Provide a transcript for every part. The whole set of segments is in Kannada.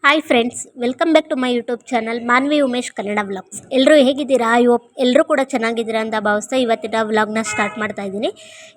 Hi friends, welcome back to my YouTube channel Manvi Umesh Kannada vlogs. ಎಲ್ಲರೂ ಹೇಗಿದ್ದೀರಾ? ಎಲ್ಲರೂ ಕೂಡ ಚೆನ್ನಾಗಿದ್ದೀರಾ ಅಂತ ಭಾವಿಸ್ತಾ ಇವತ್ತಿನ ವ್ಲಾಗ್ನ ಸ್ಟಾರ್ಟ್ ಮಾಡ್ತಾ ಇದ್ದೀನಿ.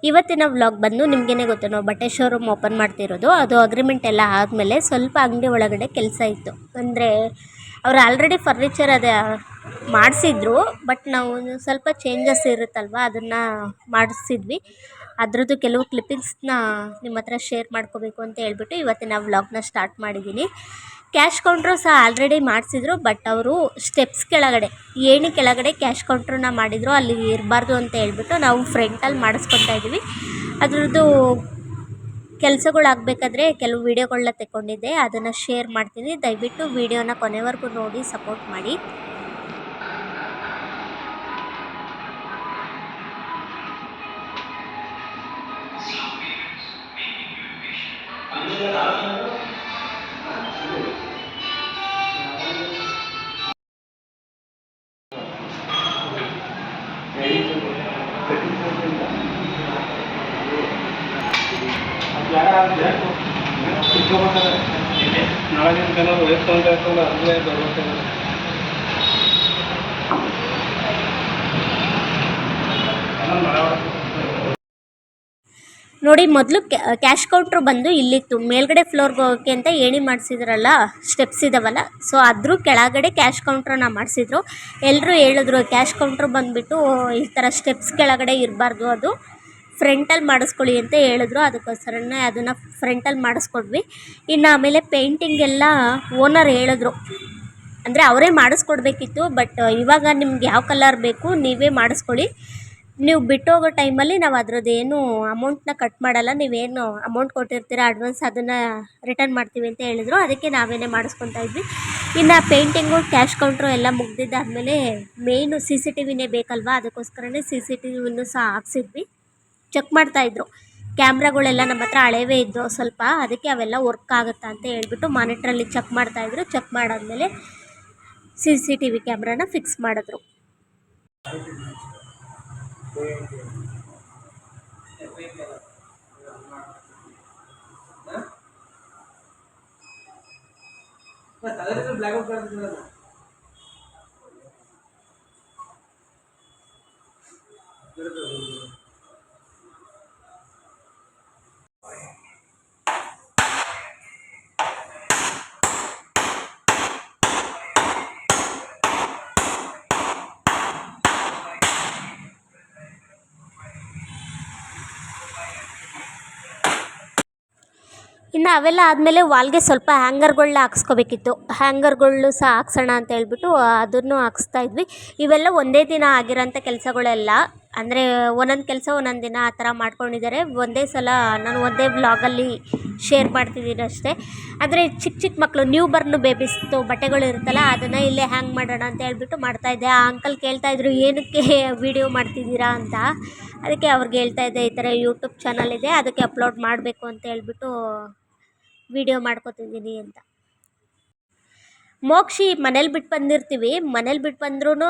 ಇವತ್ತಿನ ವ್ಲಾಗ್ ಬಂದು ನಿಮಗೇನೆ ಗೊತ್ತು, ನಾವು ಬಟ್ಟೆ ಶೋರೂಮ್ ಓಪನ್ ಮಾಡ್ತಿರೋದು. ಅದು ಅಗ್ರಿಮೆಂಟ್ ಎಲ್ಲ ಆದಮೇಲೆ ಸ್ವಲ್ಪ ಅಂಗಡಿ ಒಳಗಡೆ ಕೆಲಸ ಇತ್ತು. ಅಂದರೆ ಅವರು ಆಲ್ರೆಡಿ ಫರ್ನಿಚರ್ ಅದೇ ಮಾಡಿಸಿದ್ರು, ಬಟ್ ನಾವು ಸ್ವಲ್ಪ ಚೇಂಜಸ್ ಇರುತ್ತಲ್ವ, ಅದನ್ನು ಮಾಡಿಸಿದ್ವಿ. ಅದರದ್ದು ಕೆಲವು ಕ್ಲಿಪ್ಪಿಂಗ್ಸ್ನ ನಿಮ್ಮ ಹತ್ರ ಶೇರ್ ಮಾಡ್ಕೋಬೇಕು ಅಂತ ಹೇಳ್ಬಿಟ್ಟು ಇವತ್ತಿನ ವ್ಲಾಗ್ನ ಸ್ಟಾರ್ಟ್ ಮಾಡಿದ್ದೀನಿ. ಕ್ಯಾಶ್ ಕೌಂಟ್ರು ಸಹ ಆಲ್ರೆಡಿ ಮಾಡಿಸಿದ್ರು, ಬಟ್ ಅವರು ಸ್ಟೆಪ್ಸ್ ಕೆಳಗಡೆ, ಏಣಿ ಕೆಳಗಡೆ ಕ್ಯಾಶ್ ಕೌಂಟ್ರನ್ನ ಮಾಡಿದರು. ಅಲ್ಲಿ ಇರಬಾರ್ದು ಅಂತ ಹೇಳ್ಬಿಟ್ಟು ನಾವು ಫ್ರಂಟಲ್ಲಿ ಮಾಡಿಸ್ಕೊತಾ ಇದ್ದೀವಿ. ಅದರದ್ದು ಕೆಲಸಗಳಾಗಬೇಕಾದ್ರೆ ಕೆಲವು ವೀಡಿಯೋಗಳನ್ನ ತೆಕ್ಕೊಂಡಿದ್ದೆ, ಅದನ್ನು ಶೇರ್ ಮಾಡ್ತೀನಿ. ದಯವಿಟ್ಟು ವೀಡಿಯೋನ ಕೊನೆವರೆಗೂ ನೋಡಿ ಸಪೋರ್ಟ್ ಮಾಡಿ. ನೋಡಿ, ಮೊದಲು ಕ್ಯಾಶ್ ಕೌಂಟ್ರ್ ಬಂದು ಇಲ್ಲಿತ್ತು. ಮೇಲ್ಗಡೆ ಫ್ಲೋರ್ಗೆ ಹೋಗೋಕ್ಕೆ ಅಂತ ಏಣಿ ಮಾಡಿಸಿದ್ರಲ್ಲ, ಸ್ಟೆಪ್ಸ್ ಇದಾವಲ್ಲ, ಸೊ ಅದ್ರ ಕೆಳಗಡೆ ಕ್ಯಾಶ್ ಕೌಂಟ್ರನ್ನ ಮಾಡಿಸಿದ್ರು. ಎಲ್ಲರೂ ಹೇಳಿದ್ರು ಕ್ಯಾಶ್ ಕೌಂಟ್ರ್ ಬಂದುಬಿಟ್ಟು ಈ ಥರ ಸ್ಟೆಪ್ಸ್ ಕೆಳಗಡೆ ಇರಬಾರ್ದು, ಅದು ಫ್ರಂಟಲ್ಲಿ ಮಾಡಿಸ್ಕೊಳ್ಳಿ ಅಂತ ಹೇಳಿದ್ರು. ಅದಕ್ಕೋಸ್ಕರನೇ ಅದನ್ನು ಫ್ರಂಟಲ್ಲಿ ಮಾಡಿಸ್ಕೊಡ್ವಿ. ಇನ್ನು ಆಮೇಲೆ ಪೇಂಟಿಂಗ್ ಎಲ್ಲ ಓನರ್ ಹೇಳಿದ್ರು, ಅಂದರೆ ಅವರೇ ಮಾಡಿಸ್ಕೊಡ್ಬೇಕಿತ್ತು. ಬಟ್ ಇವಾಗ ನಿಮ್ಗೆ ಯಾವ ಕಲರ್ ಬೇಕು ನೀವೇ ಮಾಡಿಸ್ಕೊಳ್ಳಿ, ನೀವು ಬಿಟ್ಟೋಗೋ ಟೈಮಲ್ಲಿ ನಾವು ಅದರದ್ದು ಏನು ಅಮೌಂಟನ್ನ ಕಟ್ ಮಾಡಲ್ಲ, ನೀವೇನು ಅಮೌಂಟ್ ಕೊಟ್ಟಿರ್ತೀರ ಅಡ್ವಾನ್ಸ್, ಅದನ್ನು ರಿಟರ್ನ್ ಮಾಡ್ತೀವಿ ಅಂತ ಹೇಳಿದ್ರು. ಅದಕ್ಕೆ ನಾವೇನೇ ಮಾಡಿಸ್ಕೊತಾ ಇದ್ವಿ. ಇನ್ನು ಪೇಂಟಿಂಗು, ಕ್ಯಾಶ್ ಕೌಂಟ್ರು ಎಲ್ಲ ಮುಗ್ದಿದ್ದಾದಮೇಲೆ ಮೇಯ್ನು CCTVನೇ ಬೇಕಲ್ವಾ, ಅದಕ್ಕೋಸ್ಕರನೇ CCTVನೂ ಸಹ ಹಾಕ್ಸಿದ್ವಿ. ಚೆಕ್ ಮಾಡ್ತಾಯಿದ್ರು, ಕ್ಯಾಮ್ರಾಗಳೆಲ್ಲ ನಮ್ಮ ಹತ್ರ ಹಳೇವೇ ಇದ್ದವು ಸ್ವಲ್ಪ, ಅದಕ್ಕೆ ಅವೆಲ್ಲ ವರ್ಕ್ ಆಗುತ್ತಾ ಅಂತ ಹೇಳ್ಬಿಟ್ಟು ಮಾನಿಟ್ರಲ್ಲಿ ಚೆಕ್ ಮಾಡ್ತಾಯಿದ್ರು. ಚೆಕ್ ಮಾಡಾದಮೇಲೆ CCTV ಕ್ಯಾಮ್ರಾನ ಫಿಕ್ಸ್ ಮಾಡಿದ್ರು. ಇನ್ನು ಅವೆಲ್ಲ ಆದಮೇಲೆ ವಾಲ್ಗೆ ಸ್ವಲ್ಪ ಹ್ಯಾಂಗರ್ಗಳನ್ನ ಹಾಕ್ಸ್ಕೋಬೇಕಿತ್ತು. ಹ್ಯಾಂಗರ್ಗಳು ಸಹ ಹಾಕ್ಸೋಣ ಅಂತ ಹೇಳ್ಬಿಟ್ಟು ಅದನ್ನು ಹಾಕ್ಸ್ತಾ ಇದ್ವಿ. ಇವೆಲ್ಲ ಒಂದೇ ದಿನ ಆಗಿರೋಂಥ ಕೆಲಸಗಳೆಲ್ಲ, ಅಂದರೆ ಒಂದೊಂದು ಕೆಲಸ ಒಂದೊಂದು ದಿನ ಆ ಥರ ಮಾಡ್ಕೊಂಡಿದ್ದಾರೆ. ಒಂದೇ ಸಲ ನಾನು ಒಂದೇ ವ್ಲಾಗಲ್ಲಿ ಶೇರ್ ಮಾಡ್ತಿದ್ದೀನಿ ಅಷ್ಟೇ. ಆದರೆ ಚಿಕ್ಕ ಚಿಕ್ಕ ಮಕ್ಕಳು, ನ್ಯೂ ಬರ್ನ್ ಬೇಬೀಸ್ದು ಬಟ್ಟೆಗಳು ಇರುತ್ತಲ್ಲ, ಅದನ್ನು ಇಲ್ಲೇ ಹ್ಯಾಂಗ್ ಮಾಡೋಣ ಅಂತ ಹೇಳ್ಬಿಟ್ಟು ಮಾಡ್ತಾಯಿದ್ದೆ. ಆ ಅಂಕಲ್ ಕೇಳ್ತಾಯಿದ್ರು ಏನಕ್ಕೆ ವೀಡಿಯೋ ಮಾಡ್ತಿದ್ದೀರಾ ಅಂತ. ಅದಕ್ಕೆ ಅವ್ರಿಗೆ ಹೇಳ್ತಾಯಿದ್ದೆ, ಈ ಥರ ಯೂಟ್ಯೂಬ್ ಚಾನಲ್ ಇದೆ, ಅದಕ್ಕೆ ಅಪ್ಲೋಡ್ ಮಾಡಬೇಕು ಅಂತ ಹೇಳ್ಬಿಟ್ಟು ವಿಡಿಯೋ ಮಾಡ್ಕೊತಿದ್ದೀನಿ ಅಂತ. ಮೋಕ್ಷಿ ಮನೇಲಿ ಬಿಟ್ಟು ಬಂದಿರ್ತೀವಿ, ಮನೇಲಿ ಬಿಟ್ಟು ಬಂದ್ರೂ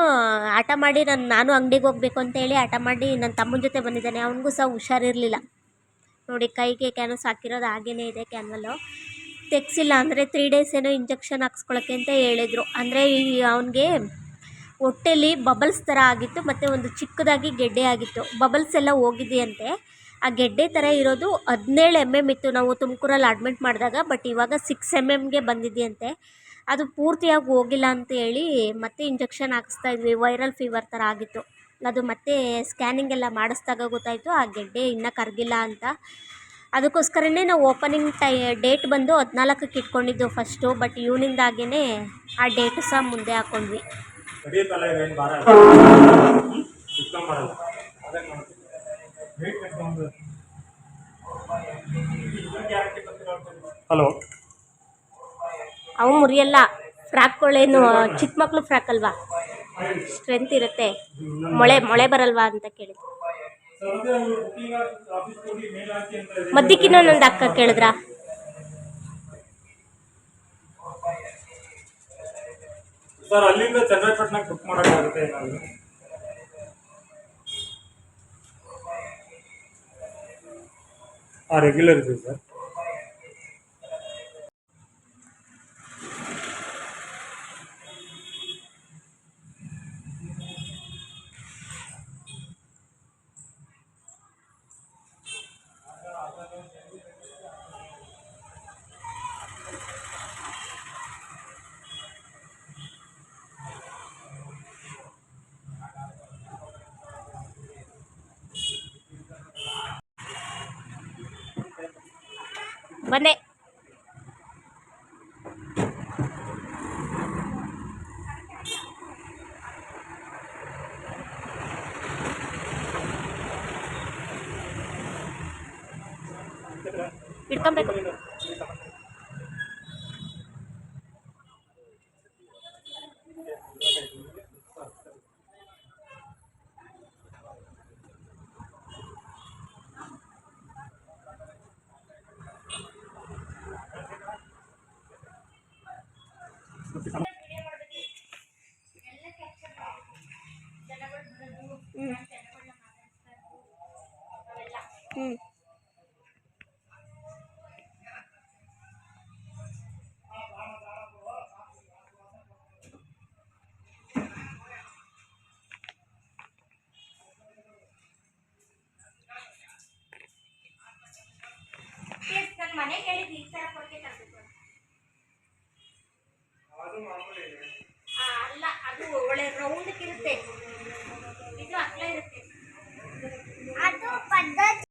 ಆಟ ಮಾಡಿ ನಾನು ಅಂಗಡಿಗೆ ಹೋಗ್ಬೇಕು ಅಂತೇಳಿ ಆಟ ಮಾಡಿ ನನ್ನ ತಮ್ಮನ ಜೊತೆ ಬಂದಿದ್ದಾನೆ. ಅವನಿಗೂ ಸಹ ಹುಷಾರಿರಲಿಲ್ಲ. ನೋಡಿ, ಕೈಗೆ ಕ್ಯಾನ್ವಸ್ ಹಾಕಿರೋದು ಹಾಗೇ ಇದೆ. ಕ್ಯಾನ್ವಲ್ಲು ತೆಗ್ಸಿಲ್ಲ, ಅಂದರೆ 3 ಡೇಸ್ ಏನೋ ಇಂಜೆಕ್ಷನ್ ಹಾಕ್ಸ್ಕೊಳಕ್ಕೆ ಅಂತ ಹೇಳಿದರು. ಅಂದರೆ ಅವನಿಗೆ ಹೊಟ್ಟೆಲಿ ಬಬಲ್ಸ್ ಥರ ಆಗಿತ್ತು, ಮತ್ತು ಒಂದು ಚಿಕ್ಕದಾಗಿ ಗೆಡ್ಡೆ ಆಗಿತ್ತು. ಬಬಲ್ಸ್ ಎಲ್ಲ ಹೋಗಿದೆಯಂತೆ. ಆ ಗೆಡ್ಡೆ ಥರ ಇರೋದು 17 mm ಇತ್ತು ನಾವು ತುಮಕೂರಲ್ಲಿ ಅಡ್ಮಿಟ್ ಮಾಡಿದಾಗ. ಬಟ್ ಇವಾಗ 6 mmಗೆ ಬಂದಿದೆಯಂತೆ. ಅದು ಪೂರ್ತಿಯಾಗಿ ಹೋಗಿಲ್ಲ ಅಂತೇಳಿ ಮತ್ತೆ ಇಂಜೆಕ್ಷನ್ ಹಾಕಿಸ್ತಾ ಇದ್ವಿ. ವೈರಲ್ ಫೀವರ್ ಥರ ಆಗಿತ್ತು ಅದು. ಮತ್ತೆ ಸ್ಕ್ಯಾನಿಂಗ್ ಎಲ್ಲ ಮಾಡಿಸ್ದಾಗ ಗೊತ್ತಾಯಿತು ಆ ಗೆಡ್ಡೆ ಇನ್ನೂ ಕರಗಿಲ್ಲ ಅಂತ. ಅದಕ್ಕೋಸ್ಕರನೇ ನಾವು ಓಪನಿಂಗ್ ಡೇಟ್ ಬಂದು 14ಕ್ಕೆ ಇಟ್ಕೊಂಡಿದ್ದು ಫಸ್ಟು. ಬಟ್ ಇವನಿಂದಾಗೇ ಆ ಡೇಟು ಸಹ ಮುಂದೆ ಹಾಕ್ಕೊಂಡ್ವಿ. ಹಲೋ, ಅವು ಮುರಿಯಲ್ಲ. ಫ್ರಾಕ್ಗಳೇನು ಚಿಕ್ಕ ಮಕ್ಕಳು ಫ್ರಾಕ್ ಅಲ್ವಾ, ಸ್ಟ್ರೆಂತ್ ಇರುತ್ತೆ. ಮೊಳೆ ಬರಲ್ವಾ ಅಂತ ಕೇಳಿ ಮದ್ದಕ್ಕಿನ್ನೊಂದು ಅಕ್ಕ ಕೇಳಿದ್ರ. ಸರ್ ಅಲ್ಲಿಂದ ಚನ್ನಪಟ್ಟಣಕ್ಕೆ ಬುಕ್ ಮಾಡೋಕ್ಕಾಗುತ್ತೆ ಏನಾದರೂ? ರೆಗ್ಯುಲರ್ ಇದೆ ಸರ್. ಬಂದೆ. ಇಟ್ಕೊಬೇಕು. ಹ್ಞೂ ನನ್ನ ಮನೆಗೆ ಹೇಳಿದ್ದು ಈ ಥರ ಕೊಟ್ಟೆ ತರಬೇಕು. ಅಲ್ಲ, ಅದು ಒಳ್ಳೆ ರೌಂಡ್ಗಿರುತ್ತೆ, ಇದು ಅಗಲ ಇರುತ್ತೆ. ಅದು ಪದ್ಧತಿ.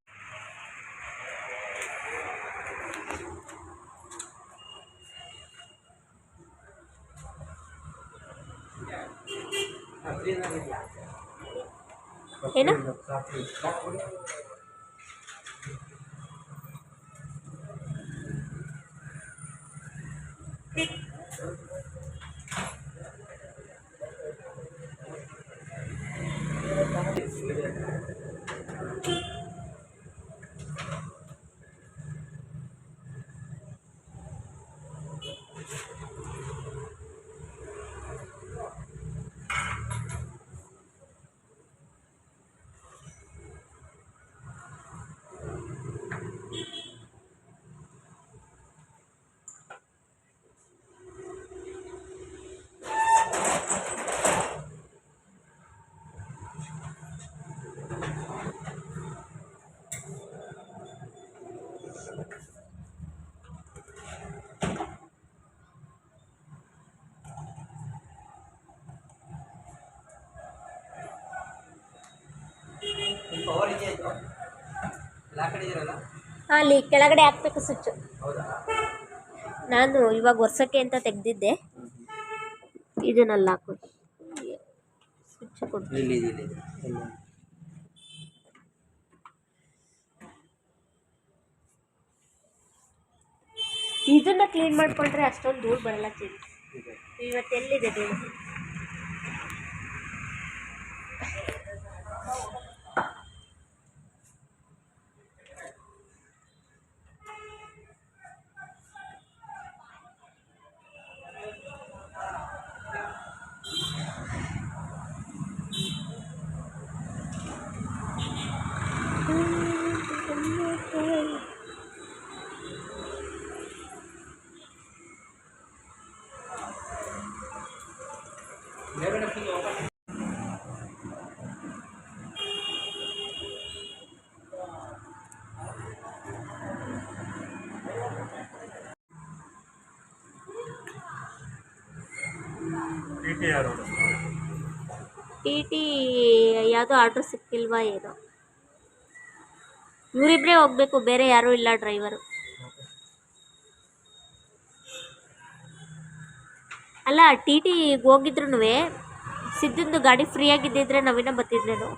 ಏನು ಅಲ್ಲಿ ಕೆಳಗಡೆ ಹಾಕ್ಬೇಕು ಸ್ವಿಚ್ಚು. ನಾನು ಇವಾಗ ವರ್ಷಕ್ಕೆ ಅಂತ ತೆಗೆದಿದ್ದೆ. ಇದನ್ನೆಲ್ಲ ಹಾಕು, ಸ್ವಿಚ್ ಕೊಡು. ಇದನ್ನ ಕ್ಲೀನ್ ಮಾಡ್ಕೊಂಡ್ರೆ ಅಷ್ಟೊಂದು ಧೂಳು ಬರಲ್ಲ. ಇವತ್ತೆಲ್ಲಿದೆ ಧೂಳು? ಟಿ ಟಿ ಯಾವುದೋ ಆರ್ಡ್ರ್ ಸಿಕ್ಕಿಲ್ವಾ ಏನೋ. ಇವರಿಬ್ಬರೇ ಹೋಗ್ಬೇಕು, ಬೇರೆ ಯಾರೂ ಇಲ್ಲ ಡ್ರೈವರು. ಅಲ್ಲ, ಟಿ ಟಿಗೆ ಹೋಗಿದ್ರು ಸಿದ್ಧಂದು ಗಾಡಿ ಫ್ರೀ ಆಗಿದ್ದಿದ್ರೆ ನಾವಿನ್ನ ಬರ್ತಿದ್ನೇನು.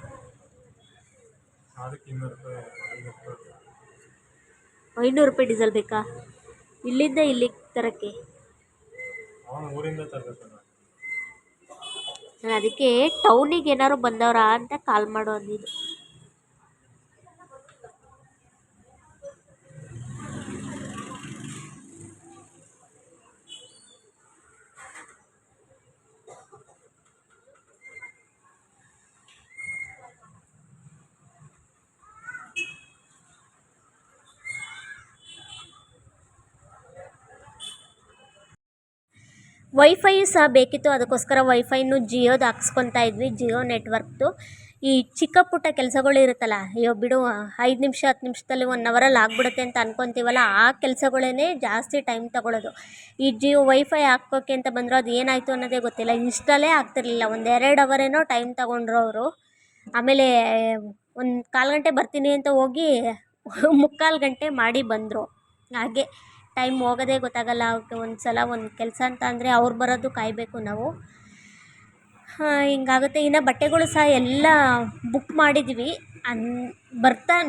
₹500 ಡೀಸೆಲ್ ಬೇಕಾ ಇಲ್ಲಿಂದ ಇಲ್ಲಿಗೆ ತರಕ್ಕೆ? ನಾನು ಅದಕ್ಕೆ ಟೌನಿಗೆ ಏನಾದ್ರು ಬಂದವರಾ ಅಂತ ಕಾಲ್ ಮಾಡು ಅಂದಿದ್ದು. ವೈಫೈಯು ಸಹ ಬೇಕಿತ್ತು, ಅದಕ್ಕೋಸ್ಕರ ವೈಫೈನು ಜಿಯೋದು ಹಾಕ್ಸ್ಕೊತಾ ಇದ್ವಿ, ಜಿಯೋ ನೆಟ್ವರ್ಕ್ದು. ಈ ಚಿಕ್ಕ ಪುಟ್ಟ ಕೆಲಸಗಳು ಇರುತ್ತಲ್ಲ, ಅಯ್ಯೋ ಬಿಡು 5 ನಿಮಿಷ 10 ನಿಮಿಷದಲ್ಲಿ 1 ಅವರಲ್ಲಿ ಆಗ್ಬಿಡುತ್ತೆ ಅಂತ ಅನ್ಕೊತೀವಲ್ಲ, ಆ ಕೆಲಸಗಳೇ ಜಾಸ್ತಿ ಟೈಮ್ ತೊಗೊಳ್ಳೋದು. ಈ ಜಿಯೋ ವೈಫೈ ಹಾಕೋಕ್ಕೆ ಅಂತ ಬಂದರು, ಅದು ಏನಾಯಿತು ಅನ್ನೋದೇ ಗೊತ್ತಿಲ್ಲ. ಇನ್ಸ್ಟಾಲೇ ಆಗ್ತಿರ್ಲಿಲ್ಲ. 1-2 ಅವರೇನೋ ಟೈಮ್ ತೊಗೊಂಡ್ರು ಅವರು. ಆಮೇಲೆ 1 ಕಾಲು ಗಂಟೆ ಬರ್ತೀನಿ ಅಂತ ಹೋಗಿ 3/4 ಗಂಟೆ ಮಾಡಿ ಬಂದರು. ಹಾಗೆ ಟೈಮ್ ಹೋಗೋದೇ ಗೊತ್ತಾಗಲ್ಲ. ಒಂದು ಸಲ ಒಂದು ಕೆಲಸ ಅಂತ ಅಂದರೆ ಅವ್ರು ಬರೋದು ಕಾಯಬೇಕು ನಾವು. ಹಿಂಗಾಗುತ್ತೆ. ಇನ್ನು ಬಟ್ಟೆಗಳು ಸಹ ಎಲ್ಲ ಬುಕ್ ಮಾಡಿದ್ವಿ.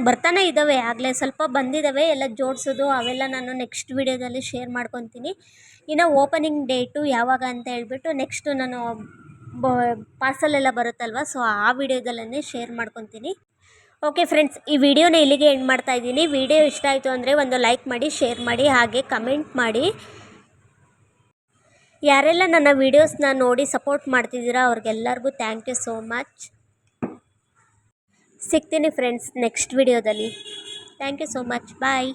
ಬರ್ತಾನೆ ಇದ್ದಾವೆ, ಆಗಲೇ ಸ್ವಲ್ಪ ಬಂದಿದ್ದಾವೆ. ಎಲ್ಲ ಜೋಡಿಸೋದು ಅವೆಲ್ಲ ನಾನು ನೆಕ್ಸ್ಟ್ ವೀಡಿಯೋದಲ್ಲಿ ಶೇರ್ ಮಾಡ್ಕೊತೀನಿ. ಇನ್ನು ಓಪನಿಂಗ್ ಡೇಟು ಯಾವಾಗ ಅಂತ ಹೇಳ್ಬಿಟ್ಟು ನೆಕ್ಸ್ಟು ನಾನು ಪಾರ್ಸಲ್ ಎಲ್ಲ ಬರುತ್ತಲ್ವ, ಸೊ ಆ ವಿಡಿಯೋದಲ್ಲೇ ಶೇರ್ ಮಾಡ್ಕೊತೀನಿ. ಓಕೆ ಫ್ರೆಂಡ್ಸ್, ಈ ವಿಡಿಯೋನ ಇಲ್ಲಿಗೆ ಎಂಡ್ ಮಾಡ್ತಾ ಇದ್ದೀನಿ. ವಿಡಿಯೋ ಇಷ್ಟ ಆಯಿತು ಅಂದರೆ ಒಂದು ಲೈಕ್ ಮಾಡಿ, ಶೇರ್ ಮಾಡಿ, ಹಾಗೆ ಕಮೆಂಟ್ ಮಾಡಿ. ಯಾರೆಲ್ಲ ನನ್ನ ವೀಡಿಯೋಸ್ನ ನೋಡಿ ಸಪೋರ್ಟ್ ಮಾಡ್ತಿದ್ದೀರಾ ಅವ್ರಿಗೆಲ್ಲರಿಗೂ ಥ್ಯಾಂಕ್ ಯು ಸೋ ಮಚ್. ಸಿಗ್ತೀನಿ ಫ್ರೆಂಡ್ಸ್ ನೆಕ್ಸ್ಟ್ ವಿಡಿಯೋದಲ್ಲಿ. Thank you so much. Bye.